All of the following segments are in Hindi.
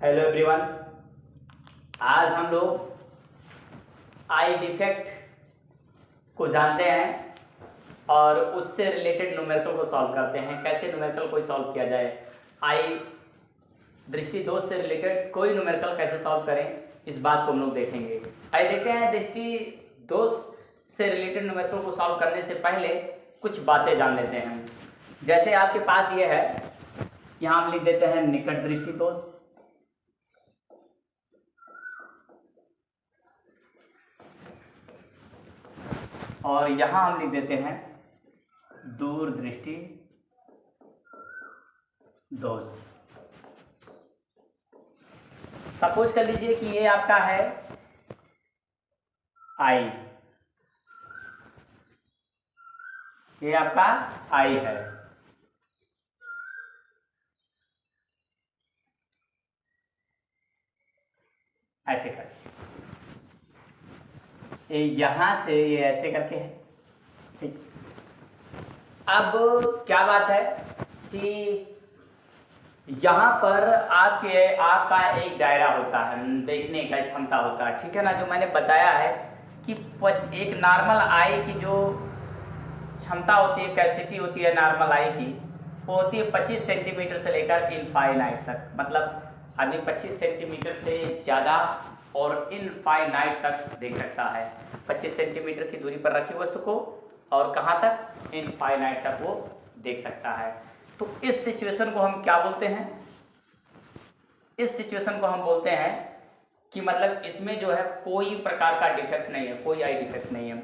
Hello everyone. आज हम लोग आई डिफेक्ट को जानते हैं और उससे रिलेटेड न्यूमेरिकल को सॉल्व करते हैं। कैसे न्यूमेरिकल को सॉल्व किया जाए, आई दृष्टि दोष से रिलेटेड कोई न्यूमेरिकल कैसे सॉल्व करें, इस बात को हम लोग देखेंगे। आइए देखते हैं दृष्टि दोष से रिलेटेड न्यूमेरिकल को सॉल्व करने से पहले कुछ बातें जान लेते हैं। जैसे आपके पास ये है, यहाँ हम लिख देते हैं निकट दृष्टि दोष, और यहां हम लिख देते हैं दूर दृष्टि दोष। सपोज कर लीजिए कि ये आपका है आई, ये आपका आई है। ऐसे करके यहां से ये ऐसे करके है, ठीक। अब क्या बात है कि यहां पर आपका एक दायरा होता है, देखने का क्षमता होता है, ठीक है ना। जो मैंने बताया है कि एक नॉर्मल आई की जो क्षमता होती है, कैपेसिटी होती है नॉर्मल आई की, वो होती है 25 सेंटीमीटर से लेकर इनफाइनाइट तक। मतलब आदमी 25 सेंटीमीटर से ज़्यादा और इनफाइनाइट तक देख सकता है। 25 सेंटीमीटर की दूरी पर रखी वस्तु को और कहाँ तक, इनफाइनाइट तक वो देख सकता है। तो इस सिचुएशन को हम क्या बोलते हैं, इस सिचुएशन को हम बोलते हैं कि मतलब इसमें जो है कोई प्रकार का डिफेक्ट नहीं है, कोई आई डिफेक्ट नहीं है।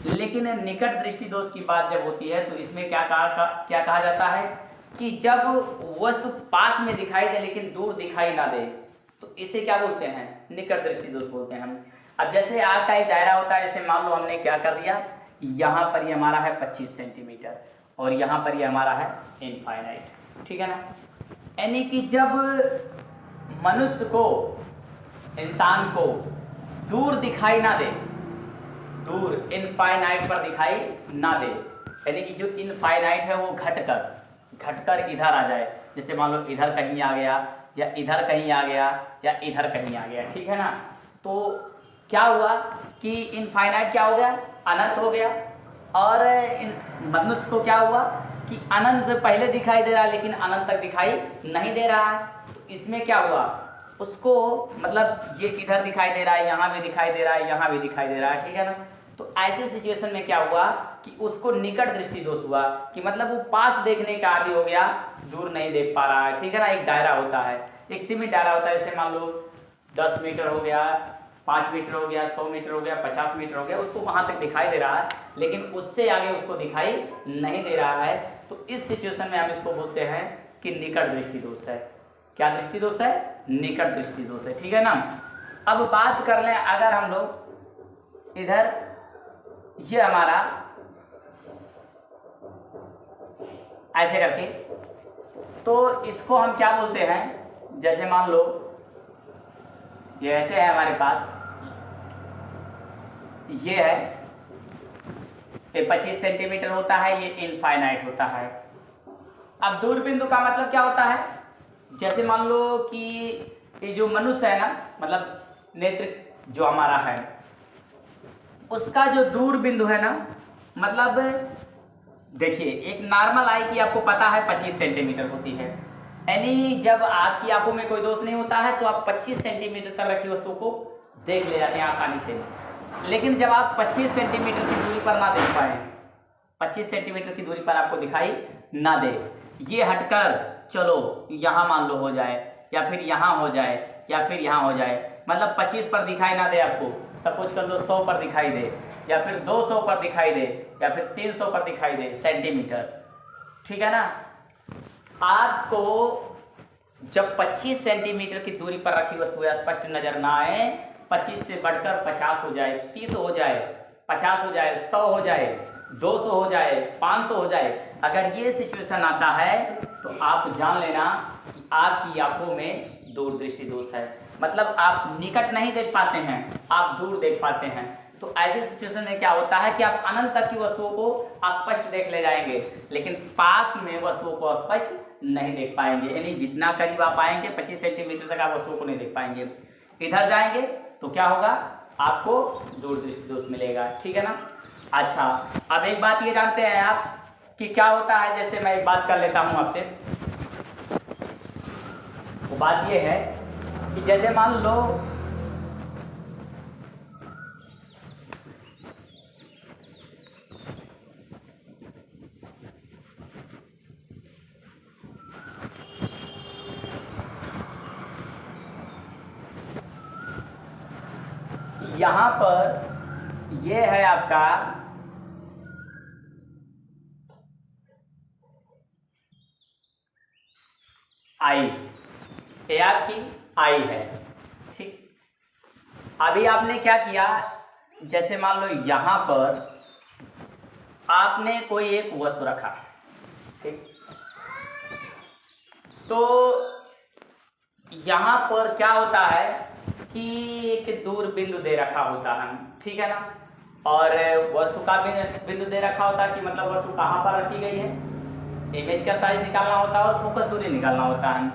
लेकिन निकट दृष्टि दोष की बात जब होती है तो इसमें क्या कहा जाता है कि जब वस्तु पास में दिखाई दे लेकिन दूर दिखाई ना दे, तो इसे क्या बोलते हैं, निकट दृष्टि दोष बोलते हैं हम। अब जैसे आपका एक दायरा होता है, जैसे मान लो हमने क्या कर दिया, यहाँ पर ये हमारा है 25 सेंटीमीटर और यहाँ पर ये हमारा है इनफाइनाइट, ठीक है ना। यानी कि जब मनुष्य को, इंसान को दूर दिखाई ना दे, दूर इनफाइनाइट पर दिखाई ना दे, यानी कि जो इनफाइनाइट है वो घटकर इधर आ जाए। जैसे मान लो इधर कहीं आ गया या इधर कहीं आ गया या इधर कहीं आ गया, ठीक है ना। तो क्या हुआ कि इनफाइनाइट क्या हो गया, अनंत हो गया। और मनुष्य को क्या हुआ कि अनंत से पहले दिखाई दे रहा है लेकिन अनंत तक दिखाई नहीं दे रहा है। तो इसमें क्या हुआ, उसको मतलब ये इधर दिखाई दे रहा है, यहाँ भी दिखाई दे रहा है, यहाँ भी दिखाई दे रहा है, ठीक है ना। तो ऐसे सिचुएशन में क्या हुआ कि उसको निकट दृष्टि दोष हुआ, कि मतलब वो पास देखने का आदी हो गया, दूर नहीं देख पा रहा है, ठीक है ना। एक दायरा होता है, एक सीमित दायरा होता है। जैसे मान लो 10 मीटर हो गया, 5 मीटर हो गया, 100 मीटर हो गया, 50 मीटर हो गया, उसको वहां तक दिखाई दे रहा है लेकिन उससे आगे उसको दिखाई नहीं दे रहा है। तो इस सिचुएशन में हम इसको बोलते हैं कि निकट दृष्टि दोष है। क्या दृष्टदोष है, निकट दृष्टि दोष है, ठीक है ना। अब बात कर लें, अगर हम लोग इधर ये हमारा ऐसे करके, तो इसको हम क्या बोलते हैं, जैसे मान लो ये ऐसे है हमारे पास, ये है, ये 25 सेंटीमीटर होता है, ये इनफाइनाइट होता है। अब दूर बिंदु का मतलब क्या होता है, जैसे मान लो कि ये जो मनुष्य है ना, मतलब नेत्र जो हमारा है, उसका जो दूर बिंदु है ना, मतलब देखिए एक नॉर्मल आई की आपको पता है 25 सेंटीमीटर होती है। यानी जब आपकी आंखों में कोई दोष नहीं होता है तो आप 25 सेंटीमीटर तक रखी वस्तु को देख ले जाते हैं आसानी से। लेकिन जब आप 25 सेंटीमीटर की दूरी पर ना देख पाए, 25 सेंटीमीटर की दूरी पर आपको दिखाई ना दे, ये हटकर चलो यहाँ मान लो हो जाए, या फिर यहाँ हो जाए, या फिर यहाँ हो जाए, मतलब 25 पर दिखाई ना दे आपको, सपोज कर लो 100 पर दिखाई दे, या फिर 200 पर दिखाई दे, या फिर 300 पर दिखाई दे सेंटीमीटर, ठीक है ना। आपको जब 25 सेंटीमीटर की दूरी पर रखी वस्तु स्पष्ट नजर ना आए, 25 से बढ़कर 50 हो जाए, 30 हो जाए, 50 हो जाए, 100 हो जाए, 200 हो जाए, 500 हो जाए, अगर ये सिचुएशन आता है तो आप जान लेना कि आपकी आंखों में दूर दृष्टि दोष है। मतलब आप निकट नहीं देख पाते हैं, आप दूर देख पाते हैं। तो ऐसे सिचुएशन में क्या होता है कि आप अनंत तक की वस्तुओं को स्पष्ट देख ले जाएंगे लेकिन पास में वस्तुओं को स्पष्ट नहीं देख पाएंगे, यानी जितना करीब आप आएंगे 25 सेंटीमीटर तक आप वस्तुओं को नहीं देख पाएंगे। इधर जाएंगे तो क्या होगा, आपको दूरदृष्टि दोष मिलेगा, ठीक है ना। अच्छा, अब एक बात ये जानते हैं आप कि क्या होता है, जैसे मैं एक बात कर लेता हूँ आपसे। वो बात ये है कि जैसे मान लो यहाँ पर ये है आपका आई, ये आपकी आई है, ठीक। अभी आपने क्या किया, जैसे मान लो यहाँ पर आपने कोई एक वस्तु रखा, ठीक। तो यहाँ पर क्या होता है कि एक दूर बिंदु दे रखा होता है, ठीक है ना, और वस्तु का बिंदु दे रखा होता है कि मतलब वस्तु कहाँ पर रखी गई है, इमेज का साइज निकालना होता है और फोकस दूरी निकालना होता है।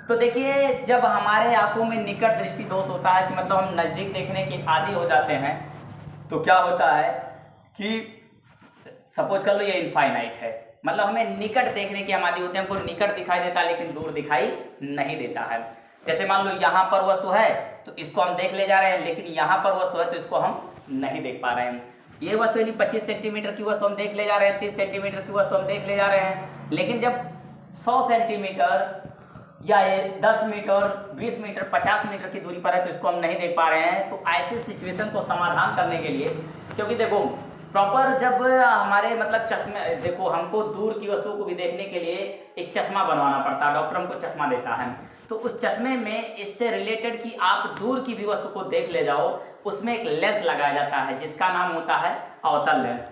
तो देखिए, जब हमारे आंखों में निकट दृष्टि दोष होता है कि मतलब हम नज़दीक देखने के आदी हो जाते हैं, तो क्या होता है कि सपोज कर लो ये इनफाइनाइट है, मतलब हमें निकट देखने के हम आदी होते हैं, हमको निकट दिखाई देता है लेकिन दूर दिखाई नहीं देता है। जैसे मान लो यहाँ पर वस्तु है तो इसको हम देख ले जा रहे हैं, लेकिन यहाँ पर वस्तु है तो इसको हम नहीं देख पा रहे हैं। ये वस्तु यदि 25 सेंटीमीटर की वस्तु हम देख ले जा रहे हैं, 30 सेंटीमीटर की वस्तु हम देख ले जा रहे हैं, लेकिन जब 100 सेंटीमीटर या ये 10 मीटर, 20 मीटर, 50 मीटर की दूरी पर है तो इसको हम नहीं देख पा रहे हैं। तो ऐसे सिचुएशन को समाधान करने के लिए, क्योंकि देखो प्रॉपर जब हमारे मतलब चश्मे, देखो हमको दूर की वस्तुओं को भी देखने के लिए एक चश्मा बनवाना पड़ता है, डॉक्टर हमको चश्मा देता है, तो उस चश्मे में इससे रिलेटेड कि आप दूर की भी वस्तु को देख ले जाओ, उसमें एक लेंस लगाया जाता है जिसका नाम होता है अवतल लेंस,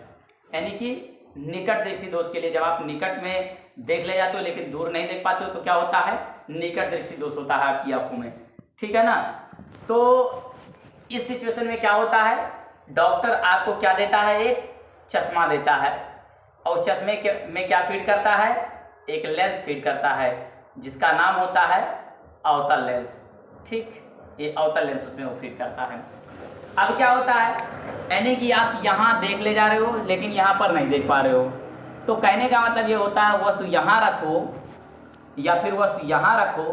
यानी कि निकट दृष्टि दोष के लिए जब आप निकट में देख ले जाते हो लेकिन दूर नहीं देख पाते हो तो क्या होता है, निकट दृष्टि दोष होता है आपकी आंखों में, ठीक है ना। तो इस सिचुएशन में क्या होता है, डॉक्टर आपको क्या देता है, एक चश्मा देता है, और चश्मे में क्या फीड करता है, एक लेंस फीड करता है जिसका नाम होता है अवतल लेंस, ठीक। ये अवतल लेंस उसमें वो फीड करता है। अब क्या होता है, यानी कि आप यहाँ देख ले जा रहे हो लेकिन यहाँ पर नहीं देख पा रहे हो, तो कहने का मतलब ये होता है वस्तु यहाँ रखो या फिर वस्तु यहाँ रखो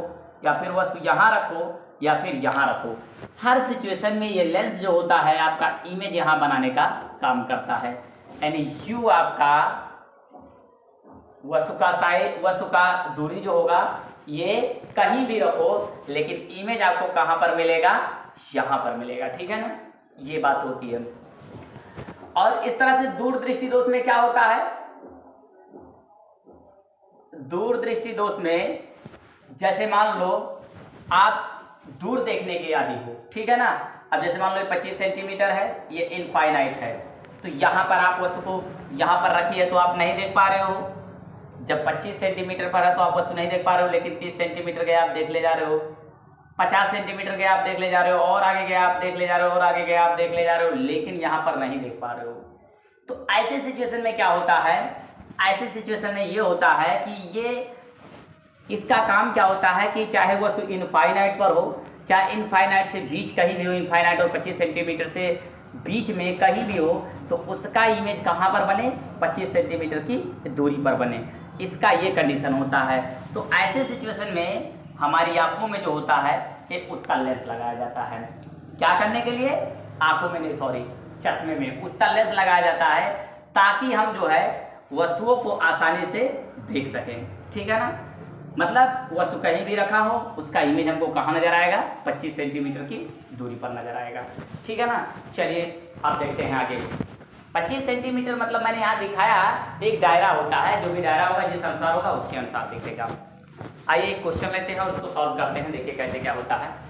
या फिर वस्तु यहाँ रखो या फिर यहाँ रखो, हर सिचुएशन में ये लेंस जो होता है आपका इमेज यहाँ बनाने का काम करता है। यानी यू आपका वस्तु का साइज, वस्तु का दूरी जो होगा ये कहीं भी रखो लेकिन इमेज आपको कहाँ पर मिलेगा, यहाँ पर मिलेगा, ठीक है ना, ये बात होती है। और इस तरह से दूर दृष्टि दोष में क्या होता है, दूर दृष्टि दोष में जैसे मान लो आप दूर देखने के आदी हो, ठीक है ना। अब जैसे मान लो 25 सेंटीमीटर है, ये इनफाइनाइट है, तो यहाँ पर आप वस्तु को यहाँ पर रखी है तो आप नहीं देख पा रहे हो। जब 25 सेंटीमीटर पर है तो आप वस्तु नहीं देख पा रहे हो, लेकिन 30 सेंटीमीटर गए आप देख ले जा रहे हो, 50 सेंटीमीटर गए आप देख ले जा रहे हो, और आगे गए आप देख ले जा रहे हो, और आगे गए आप देख ले जा रहे हो, लेकिन यहाँ पर नहीं देख पा रहे हो। तो ऐसे सिचुएशन में क्या होता है, ऐसे सिचुएशन में ये होता है कि ये इसका काम क्या होता है कि चाहे वस्तु इनफाइनाइट पर हो, चाहे इनफाइनाइट से बीच कहीं भी हो, इनफाइनाइट और 25 सेंटीमीटर से बीच में कहीं भी हो, तो उसका इमेज कहाँ पर बने, 25 सेंटीमीटर की दूरी पर बने, इसका ये कंडीशन होता है। तो ऐसे सिचुएशन में हमारी आंखों में जो होता है एक उत्तल लेंस लगाया जाता है, क्या करने के लिए, आंखों में नहीं सॉरी चश्मे में उत्तल लेंस लगाया जाता है ताकि हम जो है वस्तुओं को आसानी से देख सकें, ठीक है ना। मतलब वस्तु कहीं भी रखा हो उसका इमेज हमको कहाँ नजर आएगा, 25 सेंटीमीटर की दूरी पर नजर आएगा, ठीक है ना। चलिए अब देखते हैं आगे। 25 सेंटीमीटर मतलब मैंने यहाँ दिखाया एक दायरा होता है, जो भी दायरा होगा जिस अनुसार होगा उसके अनुसार दिखेगा। आइए एक क्वेश्चन लेते हैं और उसको सॉल्व करते हैं, देखिए कैसे क्या होता है।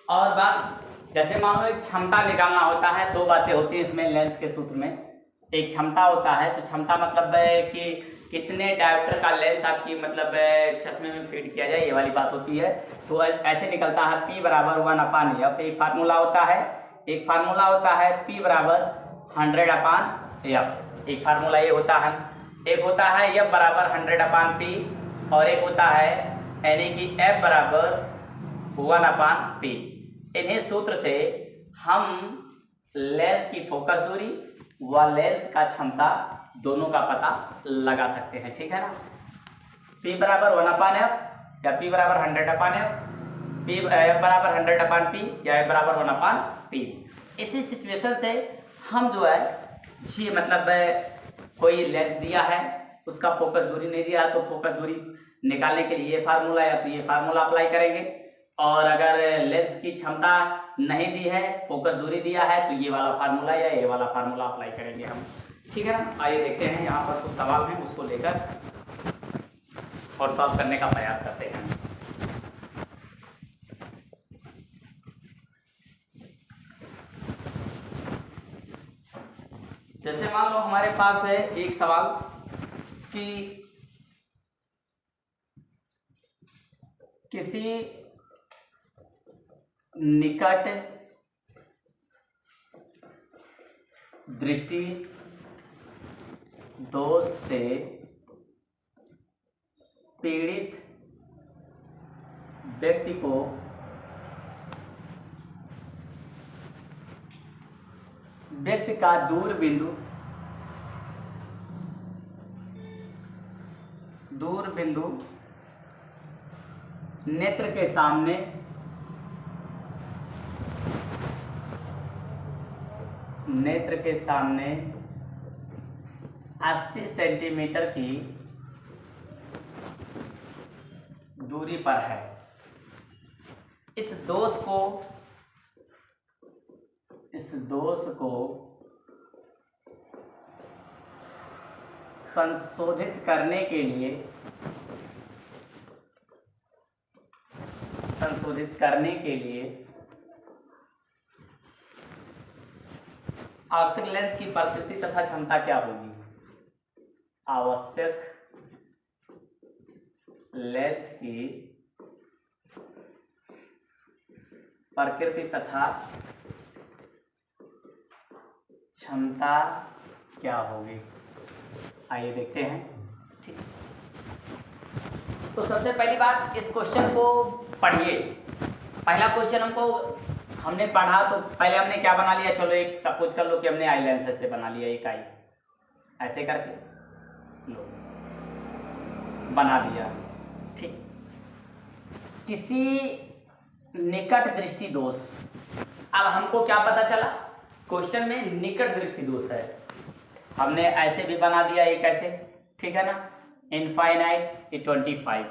और बात जैसे मान लो एक क्षमता निकालना होता है, दो बातें होती है इसमें लेंस के सूत्र में। एक क्षमता होता है, तो क्षमता मतलब है कि कितने डायोप्टर का लेंस आपकी मतलब चश्मे में फिट किया जाए, ये वाली बात होती है। तो ऐसे निकलता है P बराबर 1/F। एक फार्मूला होता है P बराबर 100/F। एक फार्मूला ये होता है। एक होता है F बराबर 100/P और एक होता है यानी कि F बराबर 1/P। इन्हीं सूत्र से हम लेंस की फोकस दूरी व लेंस का क्षमता दोनों का पता लगा सकते हैं, ठीक है ना। P बराबर 1/F या P बराबर 100/F, F बराबर 100/P या F बराबर 1/P। इसी सिचुएशन से हम जो है जी मतलब कोई लेंस दिया है, उसका फोकस दूरी नहीं दिया तो फोकस दूरी निकालने के लिए ये फार्मूला या तो ये फार्मूला अप्लाई करेंगे, और अगर लेंस की क्षमता नहीं दी है, फोकस दूरी दिया है, तो ये वाला फार्मूला या ये वाला फार्मूला अप्लाई करेंगे हम, ठीक है ना। आइए देखते हैं यहाँ पर कुछ सवाल हैं, उसको लेकर और सॉल्व करने का प्रयास करते हैं। जैसे मान लो हमारे पास है एक सवाल कि किसी निकट दृष्टि दोष से पीड़ित व्यक्ति को व्यक्ति का दूर बिंदु नेत्र के सामने नेत्र के सामने 80 सेंटीमीटर की दूरी पर है। इस दोष को संशोधित करने के लिए आवश्यक लेंस की प्रकृति तथा क्षमता क्या होगी। आवश्यक लेंस की प्रकृति तथा क्षमता क्या होगी, आइए देखते हैं, ठीक। तो सबसे पहली बात, इस क्वेश्चन को पढ़िए। पहला क्वेश्चन हमने पढ़ा तो पहले हमने क्या बना लिया, चलो एक सपोज कर लो कि हमने आई लेंस ऐसे बना लिया, एक आई ऐसे करके लो बना दिया, ठीक। किसी निकट दृष्टि दोष, अब हमको क्या पता चला, क्वेश्चन में निकट दृष्टि दोष है, हमने ऐसे भी बना दिया एक ऐसे, ठीक है ना, इनफाइनाइट 25,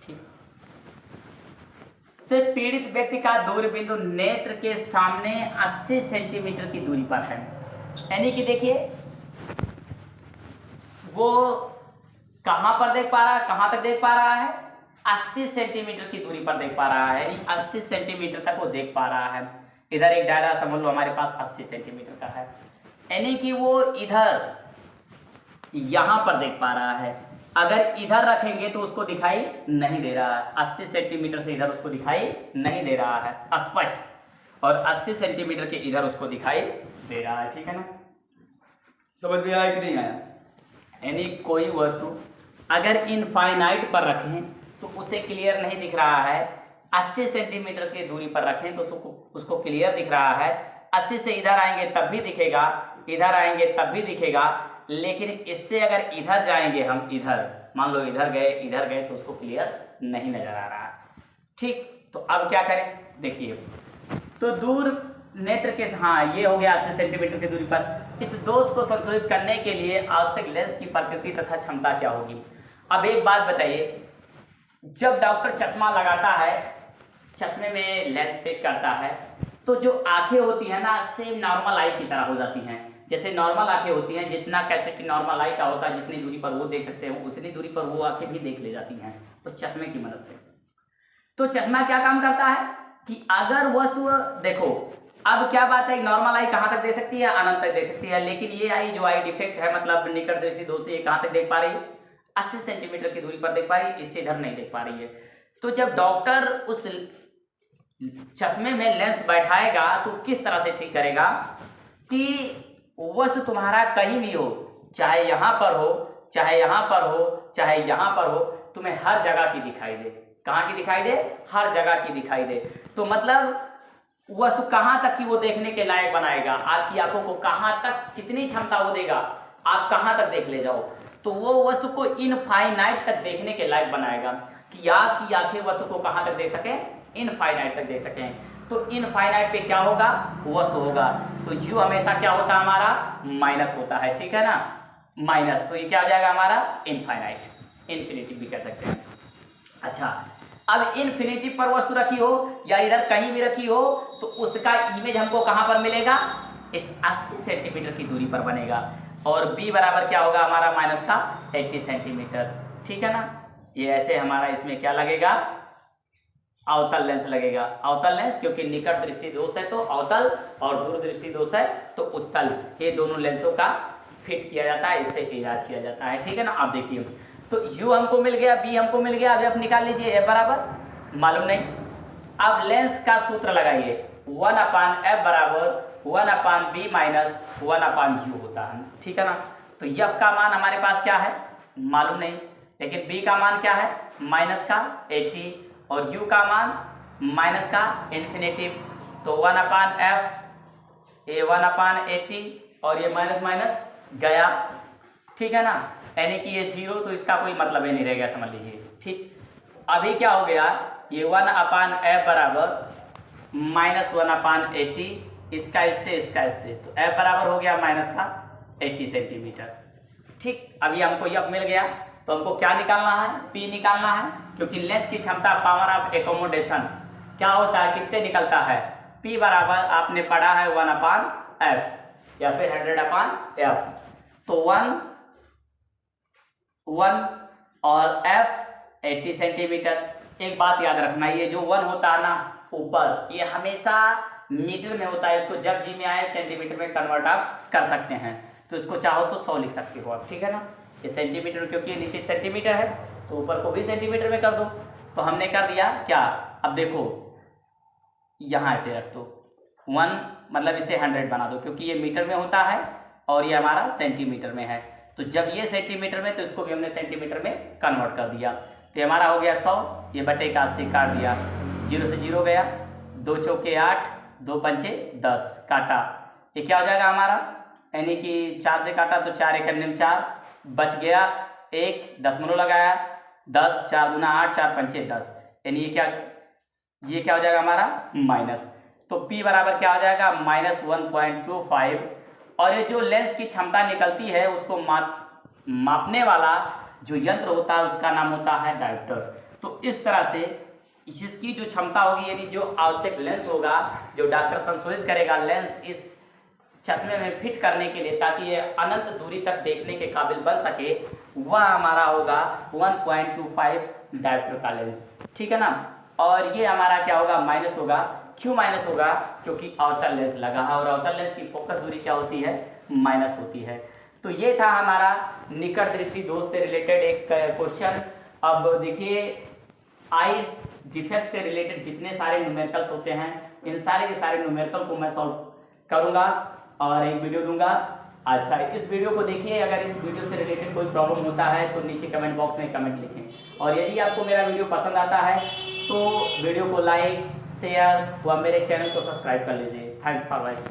ठीक। से पीड़ित व्यक्ति का दूर बिंदु नेत्र के सामने 80 सेंटीमीटर की दूरी पर है। यानी कि देखिए वो कहां पर देख पा रहा है, कहां तक देख पा रहा है, 80 सेंटीमीटर की दूरी पर देख पा रहा है, यानी 80 सेंटीमीटर तक वो देख पा रहा है। इधर एक दायरा समझ लो हमारे पास 80 सेंटीमीटर का है, यानी कि वो इधर यहां पर देख पा रहा है। अगर इधर रखेंगे तो उसको दिखाई नहीं दे रहा है, 80 सेंटीमीटर से इधर उसको दिखाई नहीं दे रहा है स्पष्ट, और 80 सेंटीमीटर के इधर उसको दिखाई दे रहा है, ठीक है ना। समझ में आया कि नहीं आया। यानी कोई वस्तु अगर इनफाइनाइट पर रखें तो उसे क्लियर नहीं दिख रहा है, 80 सेंटीमीटर की दूरी पर रखें तो उसको क्लियर दिख रहा है। 80 से इधर आएंगे तब भी दिखेगा, इधर आएंगे तब भी दिखेगा, लेकिन इससे अगर इधर जाएंगे हम, इधर मान लो इधर गए तो उसको क्लियर नहीं नजर आ रहा है, ठीक। तो अब क्या करें, देखिए तो दूर नेत्र के, हाँ ये हो गया 80 सेंटीमीटर की दूरी पर। इस दोष को संशोधित करने के लिए आवश्यक लेंस की प्रकृति तथा क्षमता क्या होगी। अब एक बात बताइए, जब डॉक्टर चश्मा लगाता है, चश्मे में लेंस फिट करता है, तो जो आंखें होती है ना सेम नॉर्मल आई की तरह हो जाती हैं। जैसे नॉर्मल आंखें होती हैं, जितना कैपेसिटी नॉर्मल आई का होता है, जितनी दूरी पर वो देख सकते हैं उतनी दूरी पर वो आंखें भी देख ले जाती हैं तो चश्मे की मदद से। तो चश्मा क्या काम करता है कि अगर वस्तु देखो, अब क्या बात है, नॉर्मल आई कहां तक देख सकती है, अनंत तक देख सकती है, लेकिन ये आई जो आई डिफेक्ट है, मतलब निकट दृष्टि दोष से, ये कहां तक देख पा रही है, 80 सेंटीमीटर की दूरी पर देख पा रही है, इससे इधर नहीं देख पा रही है। तो जब डॉक्टर उस चश्मे में लेंस बैठाएगा तो किस तरह से ठीक करेगा कि वस्तु तुम्हारा कहीं भी हो, चाहे यहाँ पर हो, चाहे यहाँ पर हो, चाहे यहाँ पर हो, तुम्हें हर जगह की दिखाई दे। कहाँ की दिखाई दे? हर जगह की दिखाई दे। तो मतलब वस्तु कहाँ तक की वो देखने के लायक बनाएगा, आपकी आंखों को कहाँ तक, कितनी क्षमता वो देगा, आप कहाँ तक देख ले जाओ। तो वो वस्तु को इनफाइनाइट तक देखने के लायक बनाएगा कि आपकी आंखें वस्तु को कहाँ तक देख सके, इनफाइनाइट तक देख सकें। तो इनफाइनाइट पे क्या होगा? वस्तु होगा। तो यू हमेशा क्या होता है हमारा? माइनस होता है, ठीक है ना, माइनस। तो ये क्या हो जाएगा हमारा? इनफाइनाइट, इन्फिनिटी भी कह सकते हैं। अच्छा, अब इन्फिनिटी पर वस्तु रखी हो या इधर कहीं भी रखी हो तो उसका इमेज हमको कहां पर मिलेगा? इस 80 सेंटीमीटर की दूरी पर बनेगा। और b बराबर क्या होगा हमारा? माइनस का 80 सेंटीमीटर, ठीक है ना। ये ऐसे हमारा इसमें क्या लगेगा? अवतल लेंस लगेगा। अवतल लेंस, क्योंकि निकट दृष्टि दोष है तो अवतल और दूर दृष्टि दोष है तो उत्तल। ये दोनों लेंसों का फिट किया जाता है, इससे इलाज किया जाता है, ठीक है ना। आप देखिए, तो u हमको मिल गया, b हमको मिल गया। अभी आप निकाल लीजिए, f बराबर मालूम नहीं। अब लेंस का सूत्र लगाइए, 1/f बराबर 1/b माइनस 1/u होता है, ठीक है ना। तो f का मान हमारे पास क्या है? मालूम नहीं, लेकिन b का मान क्या है? माइनस का 80 और u का मान माइनस का इन्फिनिटी। तो 1/f, ये 1/80 और ये माइनस माइनस गया, ठीक है ना। यानी कि ये 0, तो इसका कोई मतलब ही नहीं रहेगा, समझ लीजिए, ठीक। अभी क्या हो गया? ये 1/f बराबर माइनस 1/80, इसका इससे, इसका इससे, तो f बराबर हो गया माइनस का 80 सेंटीमीटर, ठीक। अभी हमको f मिल गया, तो हमको क्या निकालना है? p निकालना है, क्योंकि लेंस की क्षमता, पावर ऑफ एकोमोडेशन क्या होता है, किससे निकलता है? p बराबर आपने पढ़ा है 1/f या फिर 100/f। तो 1 और f 80 सेंटीमीटर। एक बात याद रखना, ये जो 1 होता है ना ऊपर, ये हमेशा मीटर में होता है। इसको जब जी में आए सेंटीमीटर में कन्वर्ट आप कर सकते हैं। तो इसको चाहो तो 100 लिख सकते हो आप, ठीक है ना। ये सेंटीमीटर, क्योंकि नीचे सेंटीमीटर है तो ऊपर को भी सेंटीमीटर में कर दो। तो हमने कर दिया क्या? अब देखो, यहाँ ऐसे रख दो 1, मतलब इसे 100 बना दो, क्योंकि ये मीटर में होता है और ये हमारा सेंटीमीटर में है। तो जब ये सेंटीमीटर में, तो इसको भी हमने सेंटीमीटर में कन्वर्ट कर दिया। तो हमारा हो गया 100, ये बटे का 80 काट दिया, 0 से 0 गया, 2 चौके 8, 2 पंचे 10 काटा। ये क्या हो जाएगा हमारा? यानी कि 4 से काटा तो 4 1 4 बच गया 1, दशमलव लगाया 10, 4 दूना 8, 4 पंचे 10, यानी ये क्या हो जाएगा हमारा? माइनस। तो p बराबर क्या हो जाएगा? माइनस 1.25। और ये जो लेंस की क्षमता निकलती है उसको मापने वाला जो यंत्र होता है उसका नाम होता है डायोप्टर। तो इस तरह से इसकी जो क्षमता होगी, यानी जो आवश्यक लेंस होगा, जो डॉक्टर संशोधित करेगा लेंस इस चश्मे में फिट करने के लिए, ताकि ये अनंत दूरी तक देखने के काबिल बन सके, वह हमारा होगा 1.25 डायोप्टर का लेंस, ठीक है ना। और ये हमारा क्या होगा? माइनस होगा। क्यों माइनस होगा? क्योंकि अवतल लेंस लगा है और अवतल लेंस की फोकस दूरी क्या होती है? माइनस होती है। तो ये था हमारा निकट दृष्टि दोष से रिलेटेड एक क्वेश्चन। अब देखिए, आई डिफेक्ट से रिलेटेड जितने सारे न्यूमेरिकल्स होते हैं, इन सारे के सारे न्यूमेरिकल को मैं सॉल्व करूंगा और एक वीडियो दूंगा। अच्छा, इस वीडियो को देखिए। अगर इस वीडियो से रिलेटेड कोई प्रॉब्लम होता है तो नीचे कमेंट बॉक्स में कमेंट लिखें। और यदि आपको मेरा वीडियो पसंद आता है तो वीडियो को लाइक, शेयर व मेरे चैनल को सब्सक्राइब कर लीजिए। Thanks for watching.